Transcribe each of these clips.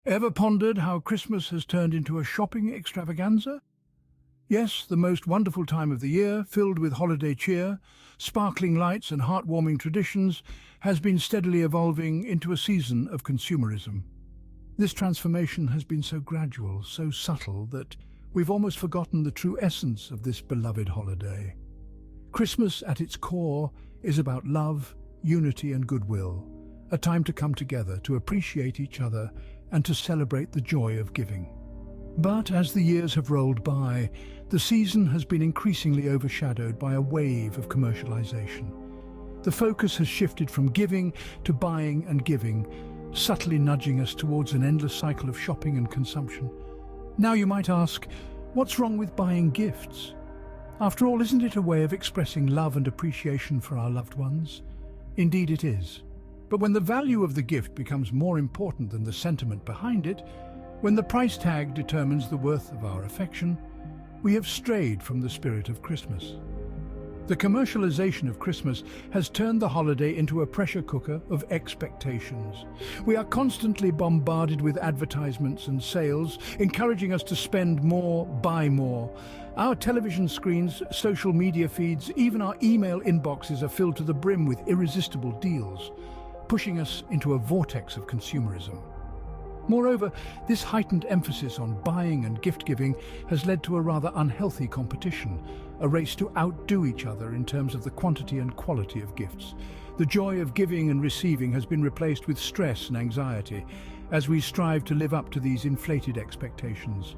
Ever pondered how Christmas has turned into a shopping extravaganza? Yes, the most wonderful time of the year, filled with holiday cheer, sparkling lights and heartwarming traditions, has been steadily evolving into a season of consumerism. This transformation has been so gradual, so subtle, that we've almost forgotten the true essence of this beloved holiday. Christmas, at its core, is about love, unity and goodwill, a time to come together, to appreciate each other, and to celebrate the joy of giving. But as the years have rolled by, the season has been increasingly overshadowed by a wave of commercialization. The focus has shifted from giving to buying and giving, subtly nudging us towards an endless cycle of shopping and consumption. Now you might ask, what's wrong with buying gifts? After all, isn't it a way of expressing love and appreciation for our loved ones? Indeed it is. But when the value of the gift becomes more important than the sentiment behind it, when the price tag determines the worth of our affection, we have strayed from the spirit of Christmas. The commercialization of Christmas has turned the holiday into a pressure cooker of expectations. We are constantly bombarded with advertisements and sales, encouraging us to spend more, buy more. Our television screens, social media feeds, even our email inboxes are filled to the brim with irresistible deals, pushing us into a vortex of consumerism. Moreover, this heightened emphasis on buying and gift-giving has led to a rather unhealthy competition, a race to outdo each other in terms of the quantity and quality of gifts. The joy of giving and receiving has been replaced with stress and anxiety as we strive to live up to these inflated expectations.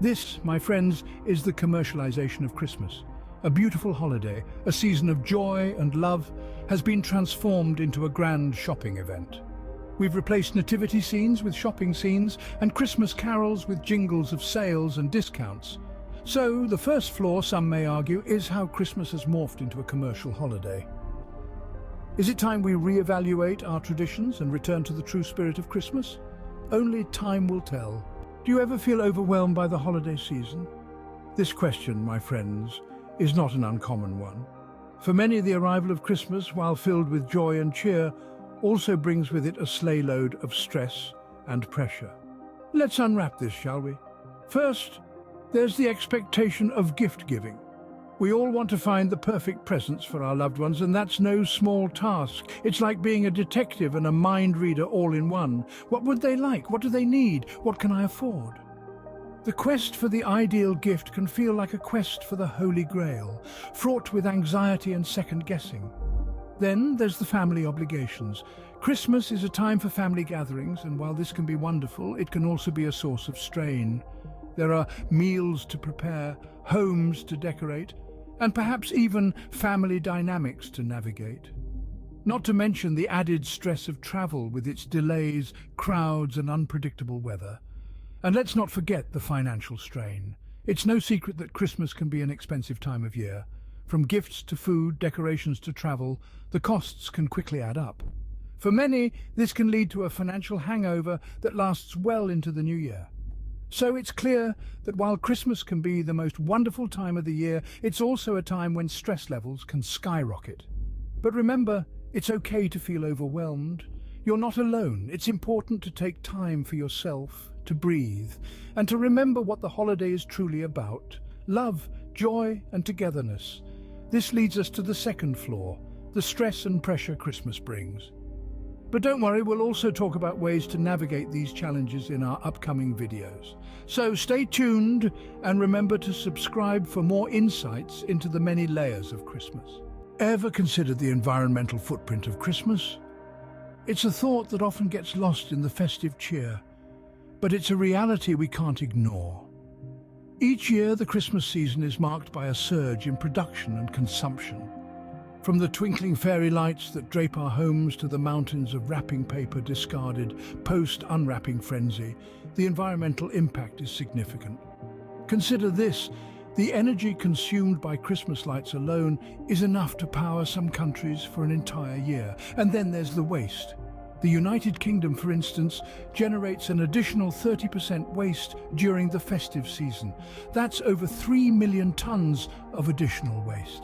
This, my friends, is the commercialization of Christmas. A beautiful holiday, a season of joy and love, has been transformed into a grand shopping event. We've replaced nativity scenes with shopping scenes and Christmas carols with jingles of sales and discounts. So, the first flaw, some may argue, is how Christmas has morphed into a commercial holiday. Is it time we re-evaluate our traditions and return to the true spirit of Christmas? Only time will tell. Do you ever feel overwhelmed by the holiday season? This question, my friends, is not an uncommon one. For many, the arrival of Christmas, while filled with joy and cheer, also brings with it a sleigh load of stress and pressure. Let's unwrap this, shall we? First, there's the expectation of gift-giving. We all want to find the perfect presents for our loved ones, and that's no small task. It's like being a detective and a mind reader all in one. What would they like? What do they need? What can I afford? The quest for the ideal gift can feel like a quest for the Holy Grail, fraught with anxiety and second-guessing. Then there's the family obligations. Christmas is a time for family gatherings, and while this can be wonderful, it can also be a source of strain. There are meals to prepare, homes to decorate, and perhaps even family dynamics to navigate. Not to mention the added stress of travel with its delays, crowds, and unpredictable weather. And let's not forget the financial strain. It's no secret that Christmas can be an expensive time of year. From gifts to food, decorations to travel, the costs can quickly add up. For many, this can lead to a financial hangover that lasts well into the new year. So it's clear that while Christmas can be the most wonderful time of the year, it's also a time when stress levels can skyrocket. But remember, it's okay to feel overwhelmed. You're not alone. It's important to take time for yourself, to breathe, and to remember what the holiday is truly about: love, joy, and togetherness. This leads us to the second flaw, the stress and pressure Christmas brings. But don't worry, we'll also talk about ways to navigate these challenges in our upcoming videos. So stay tuned and remember to subscribe for more insights into the many layers of Christmas. Ever considered the environmental footprint of Christmas? It's a thought that often gets lost in the festive cheer, but it's a reality we can't ignore. Each year, the Christmas season is marked by a surge in production and consumption. From the twinkling fairy lights that drape our homes to the mountains of wrapping paper discarded post-unwrapping frenzy, the environmental impact is significant. Consider this: the energy consumed by Christmas lights alone is enough to power some countries for an entire year. And then there's the waste. The United Kingdom, for instance, generates an additional 30% waste during the festive season. That's over 3 million tons of additional waste.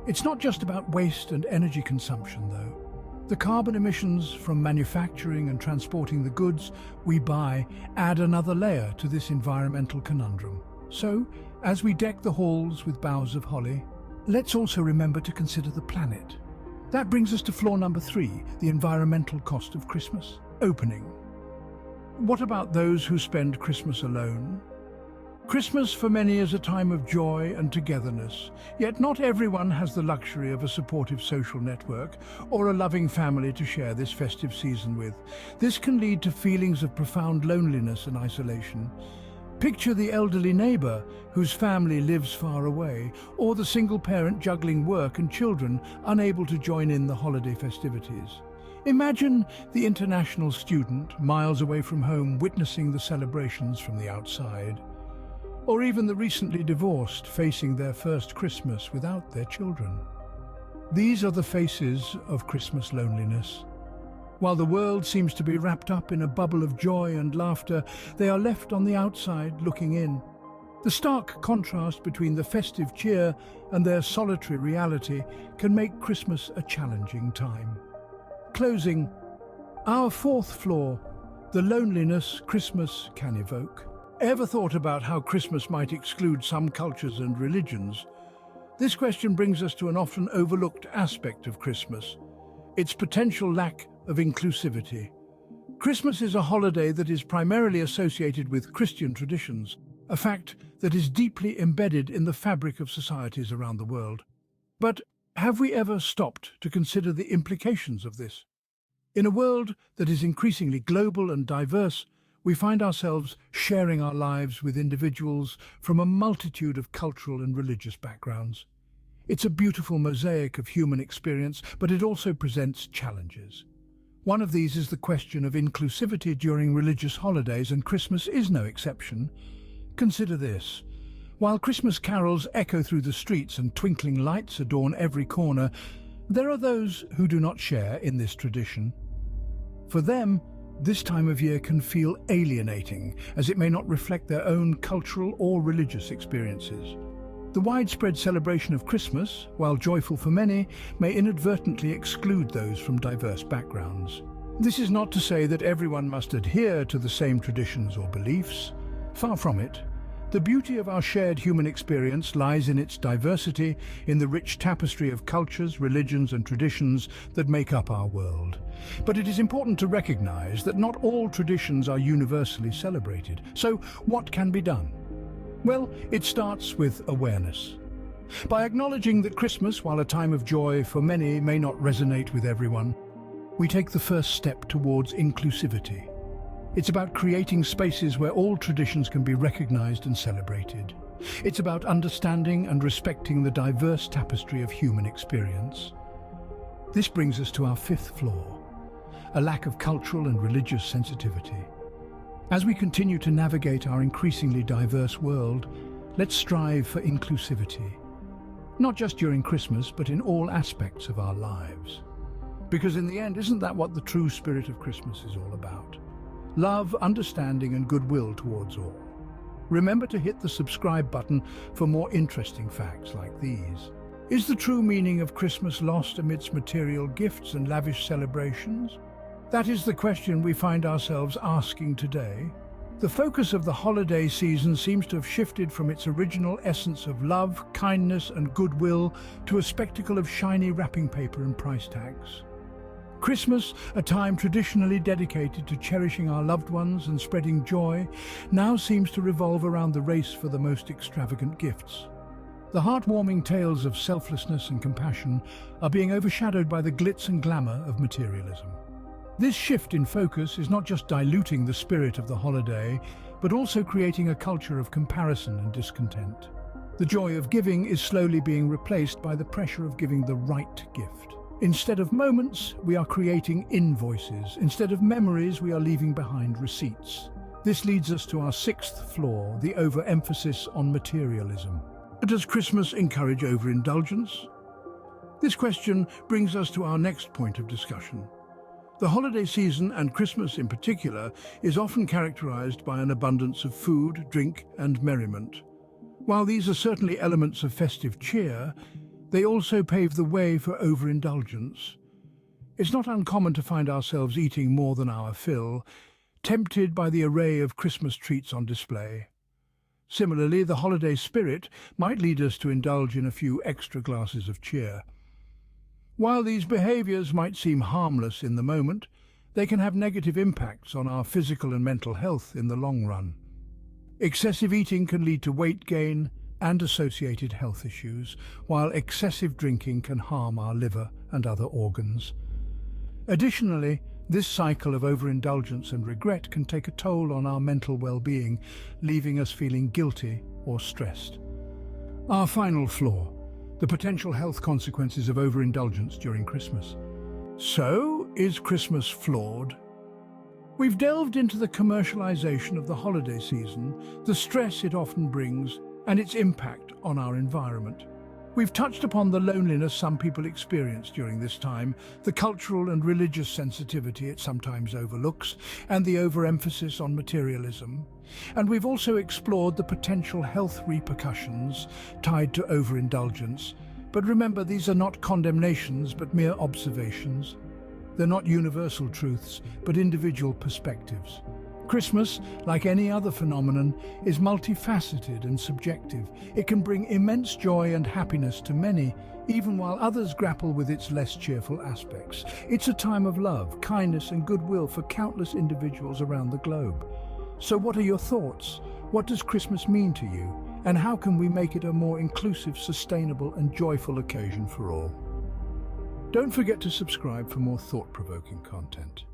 It's not just about waste and energy consumption, though. The carbon emissions from manufacturing and transporting the goods we buy add another layer to this environmental conundrum. So, as we deck the halls with boughs of holly, let's also remember to consider the planet. That brings us to flaw number 3, the environmental cost of Christmas. Opening. What about those who spend Christmas alone? Christmas for many is a time of joy and togetherness, yet not everyone has the luxury of a supportive social network or a loving family to share this festive season with. This can lead to feelings of profound loneliness and isolation. Picture the elderly neighbor whose family lives far away, or the single parent juggling work and children unable to join in the holiday festivities. Imagine the international student miles away from home witnessing the celebrations from the outside. Or even the recently divorced facing their first Christmas without their children. These are the faces of Christmas loneliness. While the world seems to be wrapped up in a bubble of joy and laughter, they are left on the outside looking in. The stark contrast between the festive cheer and their solitary reality can make Christmas a challenging time. Closing, our 4th flaw, the loneliness Christmas can evoke. Ever thought about how Christmas might exclude some cultures and religions? This question brings us to an often overlooked aspect of Christmas, its potential lack of inclusivity. Christmas is a holiday that is primarily associated with Christian traditions, a fact that is deeply embedded in the fabric of societies around the world. But have we ever stopped to consider the implications of this? In a world that is increasingly global and diverse, we find ourselves sharing our lives with individuals from a multitude of cultural and religious backgrounds. It's a beautiful mosaic of human experience, but it also presents challenges. One of these is the question of inclusivity during religious holidays, and Christmas is no exception. Consider this. While Christmas carols echo through the streets and twinkling lights adorn every corner, there are those who do not share in this tradition. For them, this time of year can feel alienating, as it may not reflect their own cultural or religious experiences. The widespread celebration of Christmas, while joyful for many, may inadvertently exclude those from diverse backgrounds. This is not to say that everyone must adhere to the same traditions or beliefs. Far from it. The beauty of our shared human experience lies in its diversity, in the rich tapestry of cultures, religions, and traditions that make up our world. But it is important to recognize that not all traditions are universally celebrated. So what can be done? Well, it starts with awareness. By acknowledging that Christmas, while a time of joy for many, may not resonate with everyone, we take the first step towards inclusivity. It's about creating spaces where all traditions can be recognized and celebrated. It's about understanding and respecting the diverse tapestry of human experience. This brings us to our 5th flaw, a lack of cultural and religious sensitivity. As we continue to navigate our increasingly diverse world, let's strive for inclusivity. Not just during Christmas, but in all aspects of our lives. Because in the end, isn't that what the true spirit of Christmas is all about? Love, understanding, and goodwill towards all. Remember to hit the subscribe button for more interesting facts like these. Is the true meaning of Christmas lost amidst material gifts and lavish celebrations? That is the question we find ourselves asking today. The focus of the holiday season seems to have shifted from its original essence of love, kindness, and goodwill to a spectacle of shiny wrapping paper and price tags. Christmas, a time traditionally dedicated to cherishing our loved ones and spreading joy, now seems to revolve around the race for the most extravagant gifts. The heartwarming tales of selflessness and compassion are being overshadowed by the glitz and glamour of materialism. This shift in focus is not just diluting the spirit of the holiday, but also creating a culture of comparison and discontent. The joy of giving is slowly being replaced by the pressure of giving the right gift. Instead of moments, we are creating invoices. Instead of memories, we are leaving behind receipts. This leads us to our 6th flaw, the overemphasis on materialism. Does Christmas encourage overindulgence? This question brings us to our next point of discussion. The holiday season, and Christmas in particular, is often characterized by an abundance of food, drink, and merriment. While these are certainly elements of festive cheer, they also pave the way for overindulgence. It's not uncommon to find ourselves eating more than our fill, tempted by the array of Christmas treats on display. Similarly, the holiday spirit might lead us to indulge in a few extra glasses of cheer. While these behaviours might seem harmless in the moment, they can have negative impacts on our physical and mental health in the long run. Excessive eating can lead to weight gain and associated health issues, while excessive drinking can harm our liver and other organs. Additionally, this cycle of overindulgence and regret can take a toll on our mental well-being, leaving us feeling guilty or stressed. Our final flaw: the potential health consequences of overindulgence during Christmas. So, is Christmas flawed? We've delved into the commercialization of the holiday season, the stress it often brings, and its impact on our environment. We've touched upon the loneliness some people experience during this time, the cultural and religious sensitivity it sometimes overlooks, and the overemphasis on materialism. And we've also explored the potential health repercussions tied to overindulgence. But remember, these are not condemnations, but mere observations. They're not universal truths, but individual perspectives. Christmas, like any other phenomenon, is multifaceted and subjective. It can bring immense joy and happiness to many, even while others grapple with its less cheerful aspects. It's a time of love, kindness, and goodwill for countless individuals around the globe. So what are your thoughts? What does Christmas mean to you? And how can we make it a more inclusive, sustainable, and joyful occasion for all? Don't forget to subscribe for more thought-provoking content.